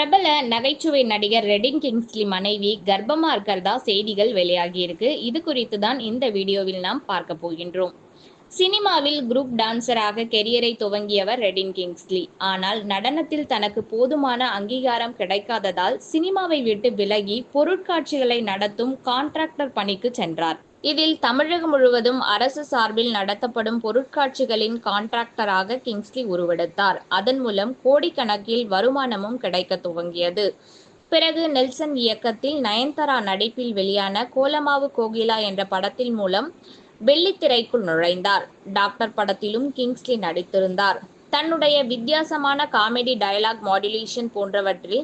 பிரபல நகைச்சுவை நடிகர் ரெடின் கிங்ஸ்லி மனைவி கர்ப்பமா இருக்கிறதா செய்திகள் வெளியாகி இருக்கு. இது குறித்து தான் இந்த வீடியோவில் நாம் பார்க்க போகின்றோம். சினிமாவில் குரூப் டான்சராக கெரியரை துவங்கியவர் ரெடின் கிங்ஸ்லி. ஆனால் நடனத்தில் தனக்கு போதுமான அங்கீகாரம் கிடைக்காததால் சினிமாவை விட்டு விலகி பொருட்காட்சிகளை நடத்தும் கான்ட்ராக்டர் பணிக்கு சென்றார். இதில் தமிழகம் முழுவதும் அரசு சார்பில் நடத்தப்படும் பொருட்காட்சிகளின் கான்ட்ராக்டராக கிங்ஸ்லி உருவெடுத்தார். அதன் மூலம் கோடிக்கணக்கில் வருமானமும் கிடைக்க துவங்கியது. பிறகு நெல்சன் இயக்கத்தில் நயன்தாரா நடிப்பில் வெளியான கோலமாவு கோகிலா என்ற படத்தின் மூலம் வெள்ளித்திரைக்குள் நுழைந்தார். டாக்டர் படத்திலும் கிங்ஸ்லி நடித்திருந்தார். தன்னுடைய வித்தியாசமான காமெடி டயலாக் மாடுலேஷன் போன்றவற்றில்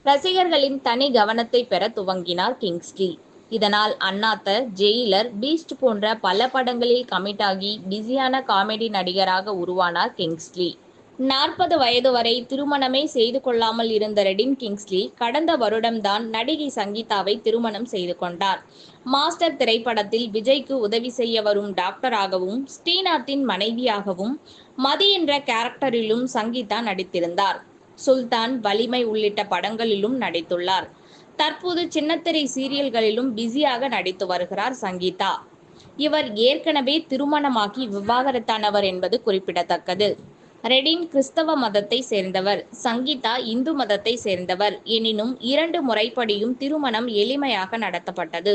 ரசிகர்களின் தனி கவனத்தை பெற துவங்கினார் கிங்ஸ்லி. இதனால் அண்ணாத்த, ஜெயிலர், பீஸ்ட் போன்ற பல படங்களில் கமிட் ஆகி பிஸியான காமெடி நடிகராக உருவானார் கிங்ஸ்லி. 40 வயது வரை திருமணமே செய்து கொள்ளாமல் இருந்த ரெடின் கிங்ஸ்லி கடந்த வருடம்தான் நடிகை சங்கீதாவை திருமணம் செய்து கொண்டார். மாஸ்டர் திரைப்படத்தில் விஜய்க்கு உதவி செய்ய வரும் டாக்டராகவும், ஸ்ரீநாத்தின் மனைவியாகவும், மதி என்ற கேரக்டரிலும் சங்கீதா நடித்திருந்தார். சுல்தான், வலிமை உள்ளிட்ட படங்களிலும் நடித்துள்ளார். தற்போது சின்னத்திரை சீரியல்களிலும் பிஸியாக நடித்து வருகிறார் சங்கீதா. இவர் ஏற்கனவே திருமணமாகி விவாகரத்தானவர் என்பது குறிப்பிடத்தக்கது. ரெடின் கிறிஸ்தவ மதத்தை சேர்ந்தவர், சங்கீதா இந்து மதத்தை சேர்ந்தவர். எனினும் 2 முறைப்படியும் திருமணம் எளிமையாக நடத்தப்பட்டது.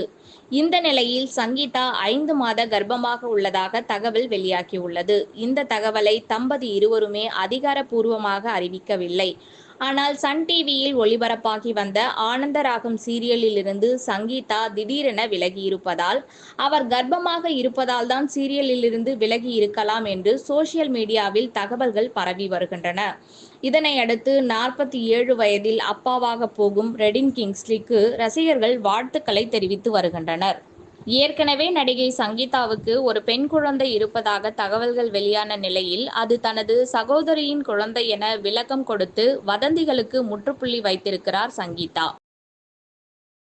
இந்த நிலையில் சங்கீதா 5 மாத கர்ப்பமாக உள்ளதாக தகவல் வெளியாகியுள்ளது. இந்த தகவலை தம்பதி இருவருமே அதிகாரப்பூர்வமாக அறிவிக்கவில்லை. ஆனால் சன் டிவியில் ஒளிபரப்பாகி வந்த ஆனந்தராகம் சீரியலில் இருந்து சங்கீதா திடீரென விலகியிருப்பதால், அவர் கர்ப்பமாக இருப்பதால் தான் சீரியலில் இருந்து விலகி இருக்கலாம் என்று சோசியல் மீடியாவில் தகவல்கள் பரவி வருகின்றன. இதனையடுத்து 47 வயதில் அப்பாவாக போகும் ரெடின் கிங்ஸ்லிக்கு ரசிகர்கள் வாழ்த்துக்களை தெரிவித்து வருகின்றனர். ஏற்கனவே நடிகை சங்கீதாவுக்கு ஒரு பெண் குழந்தை இருப்பதாக தகவல்கள் வெளியான நிலையில் அது தனது சகோதரியின் குழந்தை என விளக்கம் கொடுத்து வதந்திகளுக்கு முற்றுப்புள்ளி வைத்திருக்கிறார் சங்கீதா.